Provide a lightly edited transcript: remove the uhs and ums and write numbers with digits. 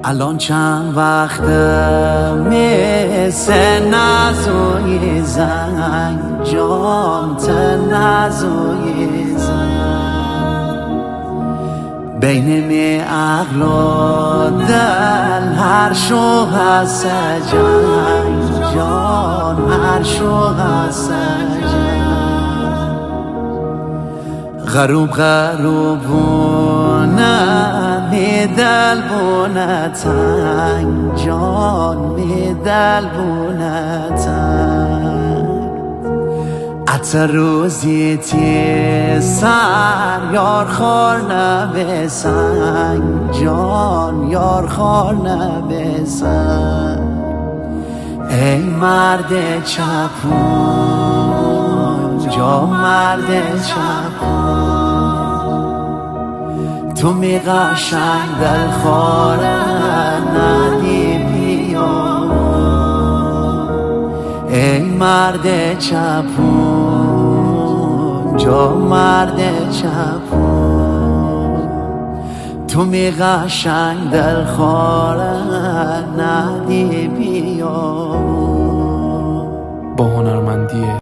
الان چند وقت مثل نزوی زنگ جان نزوی زنگ بین می عقل و دل هر شو هست جنگ جان هر شو هست جنگ غروب غروبونه می دل بونه تنگ جان می دل بونه تنگ عطر روزی تی سر یار خور نبه سنگ جان یار خور نبه سنگ ای مرد چپون جا مرد چپون تو می قشنگ دل خواره ندی بیا ای مرد چپون جا مرد چپون تو می قشنگ دل خواره ندی بیا با هنرمندی